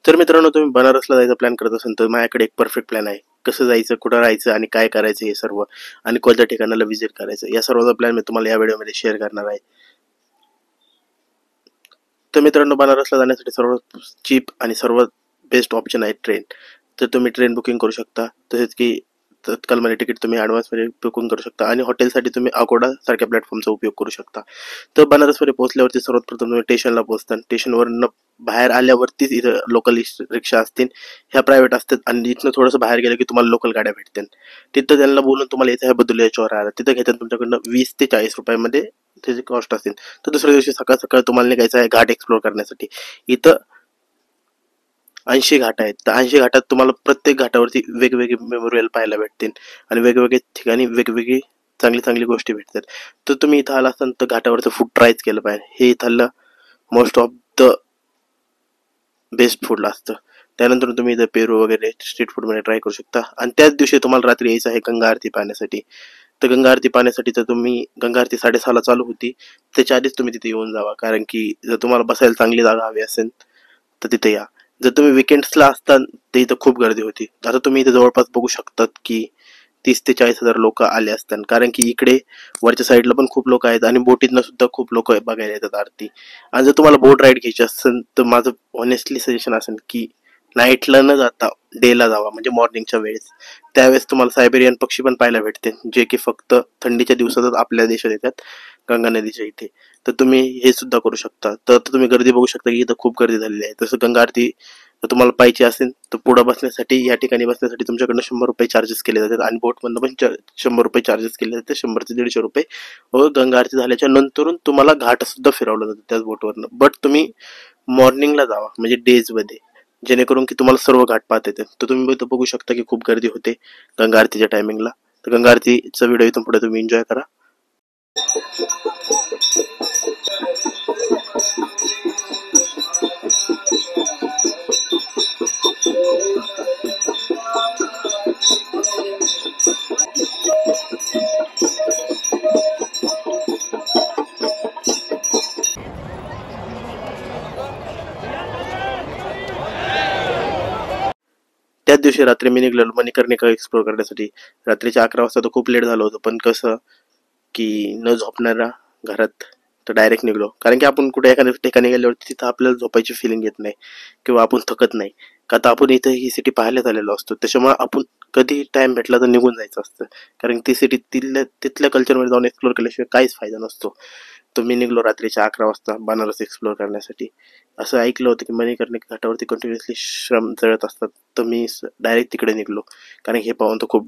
तर मित्रांनो, तुम्ही बनारसला जायचा प्लॅन करत असाल तर माझ्याकडे एक परफेक्ट प्लॅन आहे. कसं जायचं, कुठं राहायचं आणि काय करायचं हे सर्व, आणि कोणत्या ठिकाणाला व्हिजिट करायचं, या सर्वाचा प्लॅन मी तुम्हाला या व्हिडिओमध्ये शेअर करणार आहे. तर मित्रांनो, बनारसला जाण्यासाठी सर्वात चीप आणि सर्वात बेस्ट ऑप्शन आहे ट्रेन. तर तुम्ही ट्रेन बुकिंग करू शकता, तसेच की तत्कालमध्ये तिकीट तुम्ही ॲडव्हान्समध्ये बुकिंग करू शकता, आणि हॉटेलसाठी तुम्ही अकोडा सारख्या प्लॅटफॉर्मचा उपयोग करू शकता. तर बनारसमध्ये पोहोचल्यावरती सर्वात प्रथम तुम्ही स्टेशनला पोहोचता. स्टेशनवरून बाहेर आल्यावरतीच इथं लोकल रिक्षा असतील, ह्या प्रायव्हेट असतात, आणि इथनं थोडंसं बाहेर गेलं की तुम्हाला लोकल गाड्या भेटतील. तिथं त्यांना बोलून तुम्हाला इथं ह्या बदलू याच्यावर राहिला तिथं घेतात तुमच्याकडनं 20 ते 40 रुपयामध्ये त्याचे कॉस्ट असतील. तर दुसऱ्या दिवशी सकाळ सकाळ तुम्हाला निघायचं आहे घाट एक्सप्लोर करण्यासाठी. इथं 80 घाट आहेत. तर 80 घाटात तुम्हाला प्रत्येक घाटावरती वेगवेगळे मेमोरियल पाहायला भेटतील, आणि वेगवेगळ्या ठिकाणी वेगवेगळी चांगली चांगली गोष्टी भेटतात. तर तुम्ही इथं आला असताना तर घाटावरचं फूड ट्रायच केलं पाहिजे. हे इथलं most of the best food असतं. त्यानंतर तुम्ही इथं पेरू वगैरे स्ट्रीट फूडमध्ये ट्राय करू शकता. आणि त्याच दिवशी तुम्हाला रात्री यायचं आहे गंगा आरती पाहण्यासाठी. तर गंगा आरती पाहण्यासाठी तर तुम्ही, गंगा आरती 6:30ला चालू होती, त्याच्या आधीच तुम्ही तिथे येऊन जावा, कारण की जर तुम्हाला बसायला चांगली जागा हवी असेल तर तिथे या. जर तुम्ही विकेंड्सला असता तर इथं खूप गर्दी होती. आता तुम्ही इथं जवळपास बघू शकतात की 30 ते 40 हजार लोक आले असतात, कारण की इकडे वरच्या साईडला पण खूप लोक आहेत, आणि बोटीतनं सुद्धा खूप लोक बघायला येतात आरती. आणि जर तुम्हाला बोट राईड घ्यायची असेल तर माझं ऑनेस्टली सजेशन असेल की नाईटला न जाता डेला जावा, म्हणजे मॉर्निंगच्या वेळेस. त्यावेळेस तुम्हाला सायबेरियन पक्षी पण पाहायला भेटते, जे की फक्त थंडीच्या दिवसातच आपल्या देशात येतात, गंगा नदीच्या इथे. तर तुम्ही हे सुद्धा करू शकता. तर तुम्ही गर्दी बघू शकता की इथं खूप गर्दी झालेली आहे. तसं गंगा आरती तर तुम्हाला पाहिजे असेल तर पुढे बसण्यासाठी, या ठिकाणी बसण्यासाठी तुमच्याकडनं 100 रुपये चार्जेस केले जातात, आणि बोटमधनं पण 100 रुपये चार्जेस केले जाते, 100 ते 150 रुपये. व गंगा आरती झाल्याच्या नंतरून तुम्हाला घाट सुद्धा फिरवलं जातं त्याच बोटवरनं. बट तुम्ही मॉर्निंगला जावा, म्हणजे डेज मध्ये, जेणेकरून की तुम्हाला सर्व घाट पाहता येते. तर तुम्ही इथं बघू शकता की खूप गर्दी होते गंगा आरतीच्या टायमिंगला. तर गंगा आरतीचा व्हिडिओ इथून पुढे तुम्ही एन्जॉय करा. त्याच दिवशी रात्री मी निघालो मणिकर्णिका एक्सप्लोर करण्यासाठी. रात्रीच्या 11 वाजता तर खूप लेट झालं होतं, पण कसं की न झोपणारा घरात, तर डायरेक्ट निघलो. कारण की आपण कुठे एखाद्या ठिकाणी गेल्यावर तिथं आपल्याला झोपायची फिलिंग येत नाही, किंवा आपण थकत नाही, का तर आपण इथं ही सिटी पाहायला आलेलो असतो. त्याच्यामुळे आपण कधी टाइम भेटला तर निघून जायचं असतं, कारण ती सिटी तिथल्या कल्चरमध्ये जाऊन एक्सप्लोर केल्याशिवाय काहीच फायदा नसतो. तर मी निघलो रात्रीच्या 11 वाजता बनारस एक्सप्लोर करण्यासाठी. असं ऐकलं होतं की मणिकर्णिका घाटावरती कंटिन्युअसली श्रम जळत असतात. तर मी डायरेक्ट तिकडे निघलो, कारण हे पाहून तर खूप,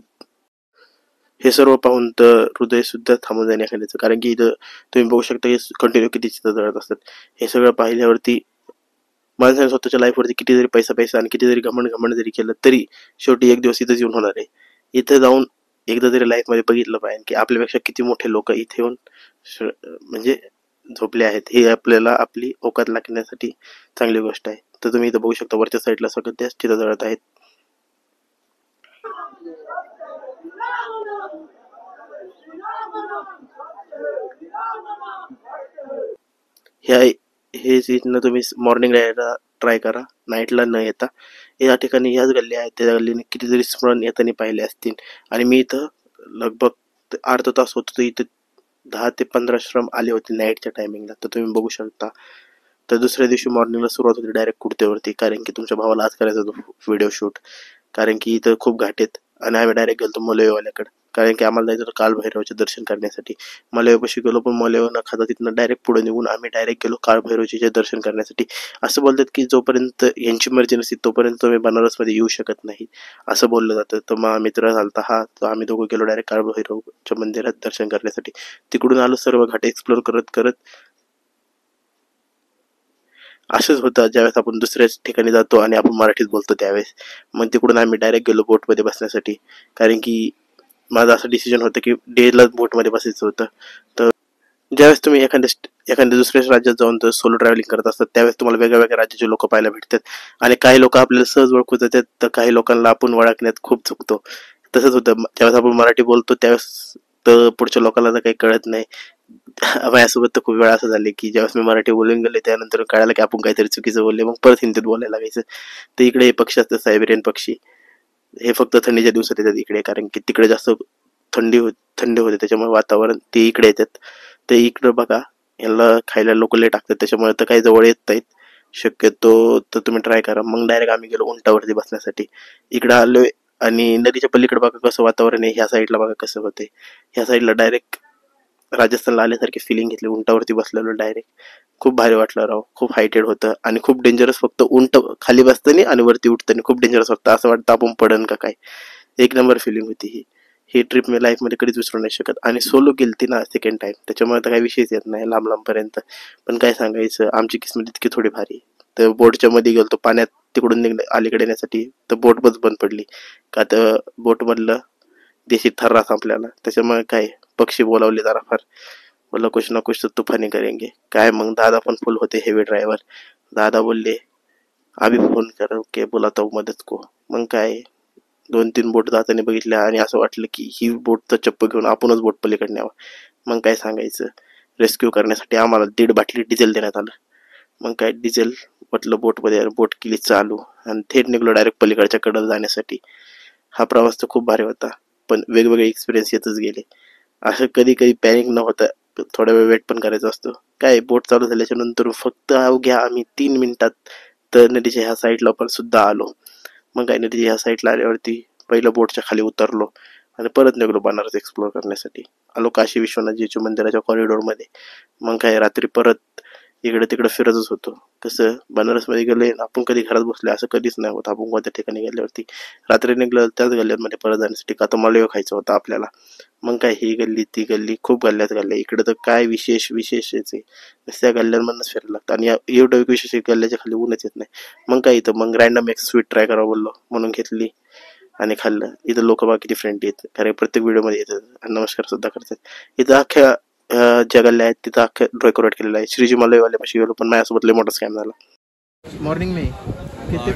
हे सर्व पाहून तर हृदय सुद्धा थांबून जाईल एखाद्याचं. कारण की इथं तुम्ही बघू शकता की कंटिन्यू किती चित्र जळत असतात. हे सगळं पाहिल्यावरती माणसाने स्वतःच्या लाईफवरती किती जरी पैसा पैसा आणि किती जरी घमंड घमंड जरी केलं तरी शेवटी एक दिवस इथंच येऊन होणार आहे. इथं जाऊन एकदा तरी लाईफ मध्ये बघितलं पाहिजे की आपल्यापेक्षा किती मोठे लोक इथे येऊन म्हणजे झोपले आहेत. हे आपल्याला आपली औकात लागण्यासाठी चांगली गोष्ट आहे. तर तुम्ही इथं बघू शकता वरच्या साईडला सगळं त्याच चित्र जळत आहेत. ह्या हे इथनं तुम्ही मॉर्निंगला यायला ट्राय करा, नाईटला न येता. या ठिकाणी ह्याच गल्ली आहेत, त्या गल्लीने कितीतरी स्मरण येताना पाहिले असतील. आणि मी इथं लगभग अर्धा तास होतो, इथं 10 ते 15 श्रम आले होते नाईटच्या टायमिंगला. तर तुम्ही बघू शकता. तर दुसऱ्या दिवशी मॉर्निंगला सुरुवात होती डायरेक्ट कुर्तेवरती, कारण की तुमच्या भावाला आज करायचा होता व्हिडिओ शूट. कारण की इथं खूप घाट आहेत, आणि आम्ही डायरेक्ट गेलो मलयवाल्याकडे, कारण की आम्हाला जायचं होतं कालभैरवचे दर्शन करण्यासाठी. मलयपाशी गेलो, पण मलय न खाता तिथनं डायरेक्ट पुढे निघून आम्ही डायरेक्ट गेलो काळभैरवचे दर्शन करण्यासाठी. असं बोलतात की जोपर्यंत यांची मर्जी नसते तोपर्यंत तुम्ही बनारसमध्ये येऊ शकत नाही, असं बोललं जातं. तर मग मित्र झालता हा, तर आम्ही दोघं गेलो डायरेक्ट काळभैरवच्या मंदिरात दर्शन करण्यासाठी. तिकडून आलो सर्व घाट एक्सप्लोर करत करत. असंच होतं ज्यावेळेस आपण दुसऱ्याच ठिकाणी जातो आणि आपण मराठीत बोलतो त्यावेळेस. मग तिकडून आम्ही डायरेक्ट गेलो बोटमध्ये बसण्यासाठी, कारण की माझं असं डिसिजन होतं की डेला बोटमध्ये बसायचं होतं. तर ज्यावेळेस तुम्ही एखाद्या दुसऱ्या राज्यात जाऊन तर सोलो ट्रॅव्हलिंग करत असतात, त्यावेळेस तुम्हाला वेगळ्या वेगळ्या राज्याचे लोक पाहायला भेटतात, आणि काही लोक आपल्याला सहज ओळखू जातात, तर काही लोकांना आपण ओळखण्यात खूप चुकतो. तसंच होतं ज्यावेळेस आपण मराठी बोलतो त्यावेळेस तर पुढच्या लोकांना तर काही कळत नाही. माझ्यासोबत तर खूप वेळा असं झाले की ज्यावेळेस मी मराठी बोलून गेले त्यानंतर कळालं की आपण काहीतरी चुकीचं बोलले, मग परत हिंदीत बोलायला लागायचं. तर इकडे हे पक्षी असतात सायबेरियन पक्षी, हे फक्त थंडीच्या दिवसात येतात इकडे, कारण की तिकडे जास्त थंडी होते त्याच्यामुळे वातावरण ते इकडे येतात. ते इकडं बघा, यांना खायला लोक लय टाकतात त्याच्यामुळे तर काही जवळ येत नाहीत शक्यतो. तर तुम्ही ट्राय करा. मग डायरेक्ट आम्ही गेलो उंटावरती बसण्यासाठी. इकडं आलोय आणि नदीच्या पलीकडे बघा कसं वातावरण आहे, ह्या साईडला बघा कसं होते, ह्या साईडला डायरेक्ट राजस्थानला आल्यासारखी फिलिंग घेतली. उंटावरती बसलेलो डायरेक्ट, खूप भारी वाटलं राव. खूप हायटेड होतं आणि खूप डेंजरस. फक्त उंट खाली बसतानी आणि वरती उठताना खूप डेंजरस वाटतं, असं वाटतं आपण पडन का काय. एक नंबर फिलिंग होती ही. ही ट्रिप मी लाईफमध्ये कधीच विसरू नाही शकत. आणि सोलो गेलती ना सेकंड टाइम, त्याच्यामुळे तर काही विषयच येत नाही लांब लांबपर्यंत. पण काय सांगायचं, आमची किस्मत इतकी थोडी भारी. तर बोटच्या मध्ये गेलतो पाण्यात, तिकडून निघले अलीकडे येण्यासाठी तर बोट बंद पडली. का तर बोटमधलं देशी थर्रा संपल्याला, त्याच्यामुळे काय पक्षी बोलावले जरा फार. बोला कुछ ना कुछ तो तूफानी करेंगे. काय मग दादा पण फुल होते हेवी ड्रायव्हर. दादा बोलले आम्ही फोन करो के बोलाता हूँ मदत को. मग काय 2-3 बोट जाताना बघितल्या आणि असं वाटलं की ही बोटचं चप्प घेऊन आपणच बोट पलीकडे न्यावं. मग काय सांगायचं, रेस्क्यू करण्यासाठी आम्हाला 1.5 बाटली डिझेल देण्यात आलं. मग काय डिझेल म्हटलं बोटमध्ये, बोट केली चालू आणि थेट निघलो डायरेक्ट पलीकडच्या कडेला जाण्यासाठी. हा प्रवास तर खूप भारी होता, पण वेगवेगळे एक्सपिरियन्स येतच गेले. असं कधी कधी पॅनिक न होता थोडा वेळ वेट पण करायचा असतो. काय बोट चालू झाल्याच्या नंतर फक्त अवघ्या आम्ही 3 मिनिटात तर नदीच्या ह्या साईडला पण सुद्धा आलो. मग काय नदीच्या ह्या साईडला आल्यावरती पहिलं बोटच्या खाली उतरलो आणि परत निघलो बनारस एक्सप्लोर करण्यासाठी. आलो काशी विश्वनाथजीच्या मंदिराच्या कॉरिडॉरमध्ये. मग काय रात्री परत इकडे तिकडे फिरतच होतो. कसं बनारसमध्ये गेलोय ना आपण, कधी घरात बसले असं कधीच नाही होत. आपण कोणत्या ठिकाणी गेल्यावरती रात्री निघलं त्याच गल्ल्यांमध्ये परत जाण्यासाठी, का तर मला खायचं होतं आपल्याला. मग काय ही गल्ली ती गल्ली, खूप गल्ल्या. इकडे तर काय विशेषच आहे, नुसत्या गल्ल्यांमधूनच फिरायला लागतं. आणि एवढं एक विशेष गल्ल्याच्या खाली ऊनच येत नाही. मग काय इथं मग रॅन्डम एक स्वीट ट्राय करावं बोललो म्हणून घेतली आणि खाल्लं. इथं लोक बाकी डिफरंट आहेत, कारण प्रत्येक व्हिडिओमध्ये येतात आणि नमस्कार सुद्धा करतात. इथं अख्ख्या ज्या गल्ल्या आहेत तिथं अख्ख्या डेकोरेट केलेलं आहे. श्रीजी मलईवाले पाशी गेलो पण माझ्यासोबत लय मोठा स्कॅम झाला. मॉर्निंग में किती.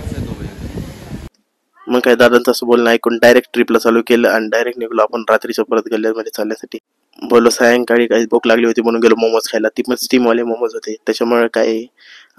मग काय दादांचं असं बोलणं ऐकून डायरेक्ट ट्रिपला चालू केलं आणि डायरेक्ट निघलो आपण रात्रीच्या परत गल्ल्यामध्ये चालण्यासाठी. बोललो सायंकाळी काही भूक लागली होती म्हणून गेलो मोमोज खायला. ती पण स्टीमवाले मोमोज होते, त्याच्यामुळे काय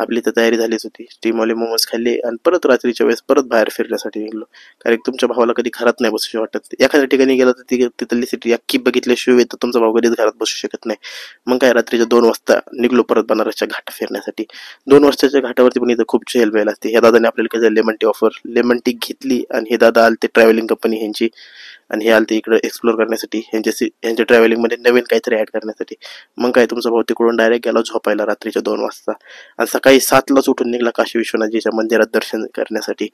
आपली तर तयारी झालीच होती. स्टीमवाले मोमोज खाल्ले आणि परत रात्रीच्या वेळेस परत बाहेर फिरण्यासाठी निघलो. कारण तुमच्या भावाला कधी घरात नाही बसू वाटत. एखाद्या ठिकाणी गेलं तर तिथली सिटी अख्खी बघितल्याशिवाय तर तुमचा भाऊ कधीच घरात बसू शकत नाही. मग काय रात्रीच्या 2 वाजता निघलो परत बनारसच्या घाट फिरण्यासाठी. 2 वर्षाच्या घाटावरती पण इथं खूप चेहलबेल असते. ह्या दादाने आपल्याला काय lemon tea offer, lemon tea घेतली आणि हे दादा आले ते ट्रॅव्हलिंग कंपनी ह्यांची, आणि हे आलते इकडे एक्सप्लोर करण्यासाठी ह्यांच्या ट्रॅव्हलिंगमध्ये नवीन काहीतरी ऍड करण्यासाठी. मग काय तुमचा भाऊ तिकडून डायरेक्ट गेला झोपायला रात्रीच्या 2 वाजता आणि सकाळी 7लाच उठून निघला काशी विश्वनाथजीच्या मंदिरात दर्शन करण्यासाठी.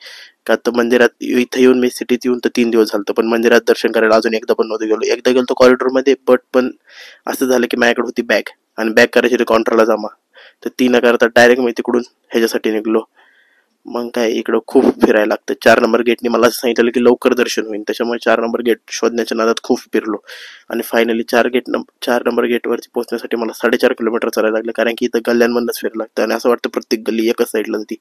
का तर मंदिरात इथं येऊन मी सिटीत येऊन तर 3 दिवस झालं, पण मंदिरात दर्शन करायला अजून एकदा पण नव्हतं गेलो. एकदा गेलो कॉरिडॉरमध्ये, पण असं झालं की माझ्याकडे होती बॅग आणि बॅग करायची होती काउंटरला जमा. तर ती न करता डायरेक्ट मी तिकडून ह्याच्यासाठी निघलो. मग काय इकडं खूप फिरायला लागतं. 4 नंबर गेटने मला असं सांगितलं की लवकर दर्शन होईल, त्याच्यामुळे 4 नंबर गेट शोधण्याच्या नादात खूप फिरलो आणि फायनली 4 नंबर गेटवरती पोहोचण्यासाठी मला 4.5 किलोमीटर चालायला लागलं, कारण की इथं गल्ल्यांमधूनच फिरायला लागतं आणि असं वाटतं प्रत्येक गल्ली एकच साईडला जाती,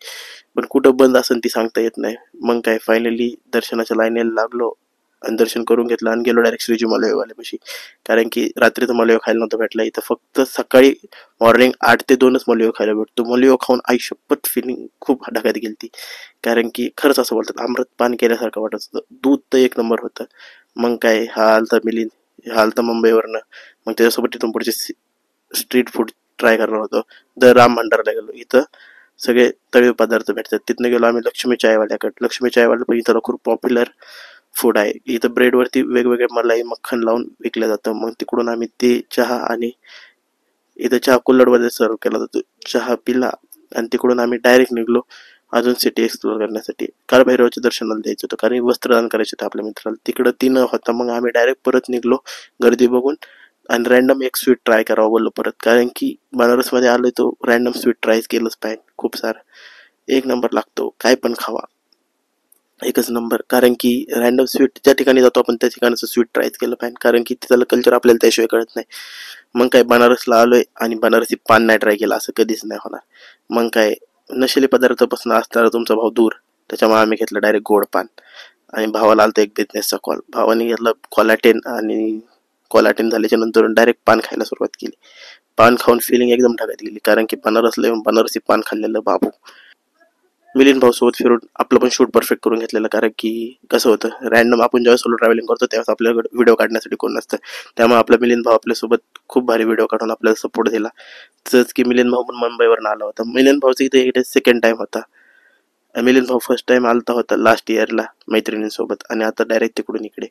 पण कुठं बंद असेल ती सांगता येत नाही. मग काय फायनली दर्शनाच्या लाईनीला लागलो आणि दर्शन करून घेतलं आणि गेलो डायरेक्ट श्रीजी मलईवाल्यापाशी. कारण की रात्रीचं मलई खायला नव्हतं भेटला. इथं फक्त सकाळी मॉर्निंग 8 ते 2च मलई खायला भेटतो. मलई खाऊन आई शपथ फिलिंग खूप ढगात गेलती, कारण की खरंच असं बोलतात अमृत पान केल्यासारखं वाटत होतं. दूध तर एक नंबर होतं. मग काय हा आलता मिलिंद, हा आलता मुंबईवरनं. मग त्याच्यासोबत तिथून पुढचे स्ट्रीट फूड ट्राय करणार होतो. द राम भंडारला गेलो. इथं सगळे तळीव पदार्थ भेटतात. तिथनं गेलो आम्ही लक्ष्मी चायवाल्याकडे. लक्ष्मी चायवाला पण इथं खूप पॉप्युलर फूड आहे. इथं ब्रेडवरती वेगवेगळे मलाई मक्खन लावून विकलं जातं. मग तिकडून आम्ही ते चहा आणि इथं चहा कुल्हडमध्ये सर्व केला जातो, चहा पिला आणि तिकडून आम्ही डायरेक्ट निघलो अजून सिटी एक्सप्लोर करण्यासाठी. काळभैरवाच्या दर्शनाला द्यायचं होतं, कारण वस्त्रदान करायचं होतं आपल्या मित्राला. तिकडं ती न होता मग आम्ही डायरेक्ट परत निघलो गर्दी बघून आणि रॅन्डम एक स्वीट ट्राय करावं बोललो परत, कारण की बनारसमध्ये आलोय तो रॅन्डम स्वीट ट्राय केलंच पाहिजे. खूप सारं एक नंबर लागतो, काय पण खावा एकच नंबर. कारण की रॅन्डम स्वीट ज्या ठिकाणी जातो आपण त्या ठिकाणचं स्वीट ट्रायच केलं पाहिजे, कारण की तिथलं कल्चर आपल्याला त्याशिवाय कळत नाही. मग काय बनारसला आलोय आणि बनारसी पान नाही ट्राय केला असं कधीच नाही होणार. मग काय नशिली पदार्थापासून असणारा तुमचा भाव दूर, त्याच्यामुळे आम्ही घेतलं डायरेक्ट गोड पान. आणि भावाला आलता एक बिझनेसचा कॉल, भावाने घेतला कोलॅटेन आणि कॉल अटेंड झाल्याच्या नंतर डायरेक्ट पान खायला सुरुवात केली. पान खाऊन फिलिंग एकदम ढगात गेली, कारण की बनारसला येऊन बनारसी पान खाल्लेलं बाबू. मिलिंद भाऊ सोबत फिरून आपलं पण शूट परफेक्ट करून घेतलेलं, कारण की कसं होतं रॅन्डम आपण जेव्हा सोलो ट्रॅव्हलिंग करतो तेव्हा आपल्याकडे व्हिडिओ काढण्यासाठी कोण नसतं. त्यामुळे आपला मिलिंद भाऊ आपल्यासोबत खूप भारी व्हिडिओ काढून आपल्याला सपोर्ट दिला. तसंच की मिलिंद भाऊ पण मुंबईवरून आला होता. मिलिंद भाऊचा इथे सेकंड टाइम होता. मिलिंद भाऊ फर्स्ट टाइम आलता होता लास्ट इयरला मैत्रिणींसोबत, आणि आता डायरेक्ट तिकडून इकडे.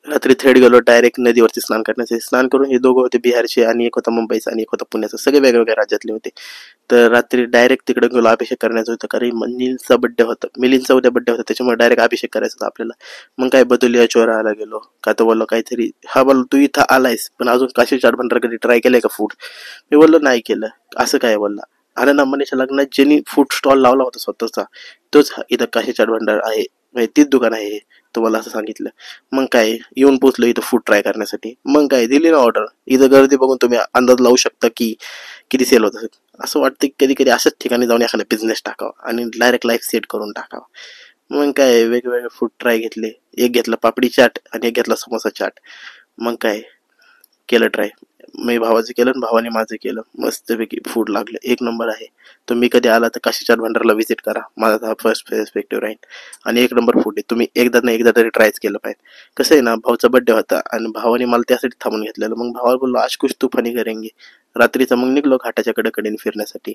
रात्री थेट गेलो डायरेक्ट नदीवरती स्नान करण्याचे. स्नान करून हे दोघं होते बिहारचे, आणि एक होता मुंबईचा आणि एक होता पुण्याचा, सगळे वेगवेगळ्या राज्यातले होते. तर रात्री डायरेक्ट तिकडे गेलो, अभिषेक करण्याचं होतं, कारण मिलिंदचा बड्डे होता, मिलिंदचा उद्या बड्डे होता, त्याच्यामुळे डायरेक्ट अभिषेक करायचा होता आपल्याला. मग काय बदुलिया चोराला गेलो का, तो बोललो काहीतरी, हा बोललो तू इथं आलायस पण अजून काशी चाट भंडार कधी ट्राय केलंय का फूड? मी बोललो नाही केलं. असं काय बोलला? आनंद अंबानीच्या लग्नात ज्यांनी फूड स्टॉल लावला होता स्वतःचा, तोच इथं काशी चाट भंडार आहे, म्हणजे तीच दुकान आहे हे, तुम्हाला असं सांगितलं. मग काय येऊन पोचलो इथं फूड ट्राय करण्यासाठी. मग काय दिली ना ऑर्डर. इथं गर्दी बघून तुम्ही अंदाज लावू शकता की किती सेल होत असेल. असं वाटतं कधी कधी अशाच ठिकाणी जाऊन एखादा बिझनेस टाकावा आणि डायरेक्ट लाईफ सेट करून टाकावा. मग काय वेगवेगळे फूड ट्राय घेतले. एक घेतला पापडी चाट आणि एक घेतला समोसा चाट. मग काय केलं ट्राय. मी भावाचं केलं आणि भावाने माझं केलं. मस्तपैकी फूड लागलं, एक नंबर आहे. तुम्ही कधी आला तर काशी चाट भंडारला व्हिजिट करा. माझा हा फर्स्ट पर्स्पेक्टिव्ह राहील. आणि एक नंबर फूड आहे. तुम्ही एकदा ना एकदा तरी ट्रायच केलं पाहिजे. कसं आहे ना, भाऊचा बड्डे होता आणि भावाने मला त्यासाठी थांबून घेतलेलं. मग भावाला बोललो आज कुछ तुफानी करेंगे. रात्रीचं मग निघलो घाटाच्या कडेकडेने फिरण्यासाठी,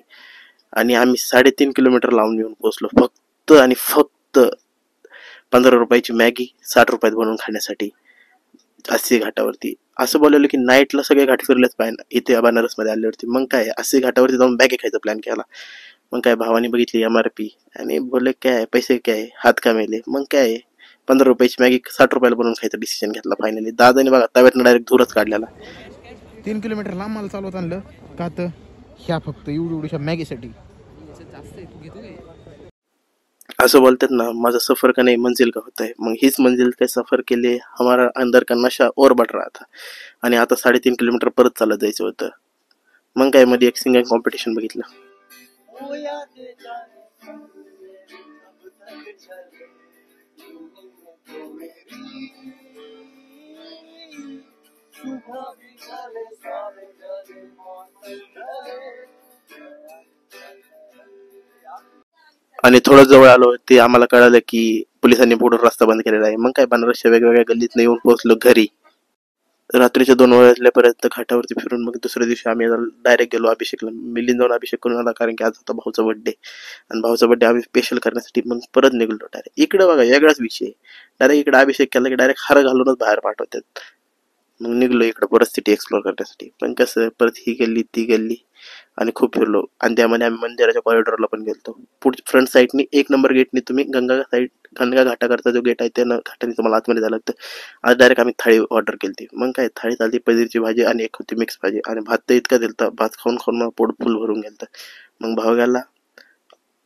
आणि आम्ही 3.5 किलोमीटर लावून येऊन पोहोचलो. फक्त आणि फक्त 15 रुपयाची मॅगी 60 रुपयात बनवून खाण्यासाठी अस्सी घाटावरती. असं बोलवलं की नाईटला सगळे घाट फिरलेच पाहिजे इथे बनारसमध्ये आल्यावरती. मग काय अस्सी घाटावरती जाऊन मॅगी खायचा प्लॅन केला. मग काय भावाने बघितली MRP आणि बोलले काय पैसे काय हात का मेले. मग काय 15 रुपयाची मॅगी 60 रुपयाला बनवून खायचा डिसिजन घेतला फायनली. दादाने बघा तव्यातनं डायरेक्ट धूरच काढलेला. 3 किलोमीटर लांब मला चालवत आणलं का, तर ह्या फक्त एवढ्या मॅगीसाठी. असं बोलतात ना, माझा सफर का नाही मंजिल का होता है. मग हीच मंजिल काय सफर के लिए हमारा अंदर का नशा और बढ़ रहा था. आणि आता 3.5 किलोमीटर परत चालत जायचं होतं. मग काय मध्ये एक सिंगिंग कॉम्पिटिशन बघितलं. आणि थोडं जवळ आलो ते आम्हाला कळालं की पोलिसांनी पुढे रस्ता बंद केलेला आहे. मग काय बनारसच्या वेगवेगळ्या गल्लीत येऊन पोहोचलो घरी. रात्रीच्या 2 वाजल्यापर्यंत घाटावरती फिरून मग दुसऱ्या दिवशी आम्ही डायरेक्ट गेलो अभिषेकला. मिलिंद जाऊन अभिषेक करून आला, कारण की आज होता भाऊचा बड्डे, आणि भाऊचा बड्डे आम्ही स्पेशल करण्यासाठी मग परत निघलो डायरेक्ट. इकडे बघा वेगळाच विषय. डायरेक्ट इकडे अभिषेक केला की डायरेक्ट हार घालूनच बाहेर पाठवतात. मग निघलो इकडे परत सिटी एक्सप्लोर करण्यासाठी. पण कसं परत ही गल्ली ती गल्ली आणि खूप फिरलो. आणि त्यामध्ये आम्ही मंदिराच्या कॉरिडॉरला पण गेलतो. पुढे फ्रंट साईडनी 1 नंबर गेटनी तुम्ही गंगा घाटाकरता जो गेट आहे त्या घाटाने तुम्हाला आतमध्ये जायला लागतं. आज डायरेक्ट आम्ही थाळी ऑर्डर केली. मग काय थाळी चालती पनीरची भाजी आणि एक होती मिक्स भाजी, आणि भात तर इतका दिलता, भात खाऊन खाऊन मला पोट फुल भरून गेलतं. मग भाव गेला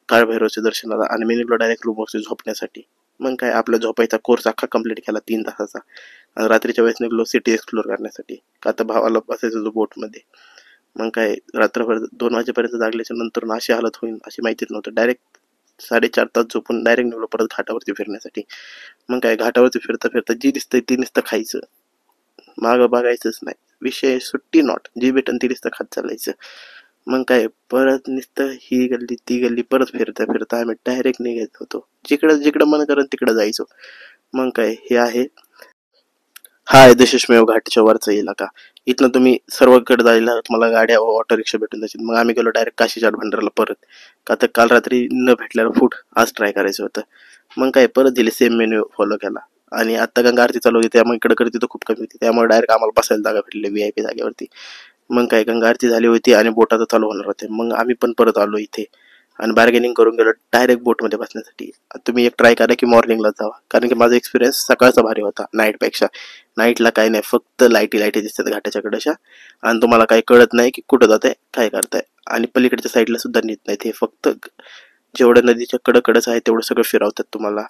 काळभैरवच्या दर्शनाला आणि मी निघलो डायरेक्ट रूमवरती झोपण्यासाठी. मग काय आपला झोपायचा कोर्स अख्खा कंप्लीट केला 3 तासाचा. आणि रात्रीच्या वेळेस निघलो सिटी एक्सप्लोर करण्यासाठी, का तर भावाला बसायचं जो बोटमध्ये. मग काय रात्रभर 2 वाजेपर्यंत जागल्याच्या नंतर अशी हालत होईल अशी माहितीच नव्हतं. डायरेक्ट 4.5 तास झोपून डायरेक्ट निघलो परत घाटावरती फिरण्यासाठी. मग काय घाटावरती फिरता फिरता जी दिसतंय ती नुसतं खायचं, मागं बघायचंच नाही. विषय सुट्टी नॉट, जी भेटन ती नुसतं खात चालायचं. मग काय परत नुसतं ही गल्ली ती गल्ली परत फिरता फिरता आम्ही डायरेक्ट निघायचो होतो. जिकडं जिकडं मन करून तिकडं जायचो. मग काय हे आहे, हा आहे दशमेव घाटच्या वरचा इलाका. इथनं तुम्ही सर्वकडे जायला तुम्हाला गाड्या व ऑटो रिक्षा भेटून जायची. मग आम्ही गेलो डायरेक्ट काशी चाट भंडारला परत, का तर काल रात्री न भेटलेलं फूड आज ट्राय करायचं होतं. मग काय परत दिले सेम मेन्यू फॉलो केला. आणि आता गंगा आरती चालू होती त्यामुळे इकडे गर्दी तर खूप कमी होती, त्यामुळे डायरेक्ट आम्हाला बसायला जागा भेटली VIP जागेवरती. मग काय गंगा आरती झाली होती आणि बोटा तर चालू होणार होते. मग आम्ही पण परत आलो इथे आणि बार्गेनिंग करून गेलो डायरेक्ट बोटमध्ये बसण्यासाठी. तुम्ही एक ट्राय करा की मॉर्निंगला जावा, कारण की माझा एक्सपिरियन्स सकाळचा भारी होता नाईटपेक्षा. नाईटला काही नाही, फक्त लाईटी दिसतात घाटाच्या कडेच्या, आणि तुम्हाला काही कळत नाही की कुठं जात आहे काय करताय. आणि पलीकडच्या साईडला सुद्धा नेत नाहीत, हे फक्त जेवढं नदीच्या कडकडच आहे तेवढं सगळं फिरवतात तुम्हाला,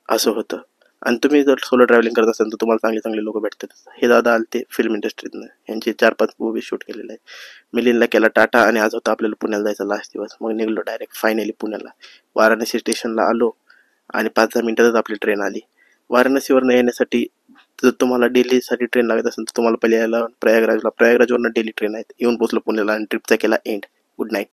असं होतं. आणि तुम्ही जर सोलो ट्रॅव्हलिंग करत असाल तर तुम्हाला चांगले चांगले लोक भेटतात. हे दादा आलते फिल्म इंडस्ट्रीतनं, यांचे 4-5 मूवी शूट केलेले आहे. मिलिंदला केला टाटा आणि आज होता आपल्याला पुण्याला जायचा लास्ट दिवस. मग निघलो डायरेक्ट फायनली पुण्याला. वाराणसी स्टेशनला आलो आणि 5-10 मिनिटातच आपली ट्रेन आली. वाराणसीवरनं येण्यासाठी जर तुम्हाला डेलीसाठी ट्रेन लागत असेल तर तुम्हाला पहिले यायला प्रयागराजला, प्रयागराजवरनं डेली ट्रेन आहेत. येऊन पोचलं पुण्याला आणि ट्रिपचा केला एंड. Good night.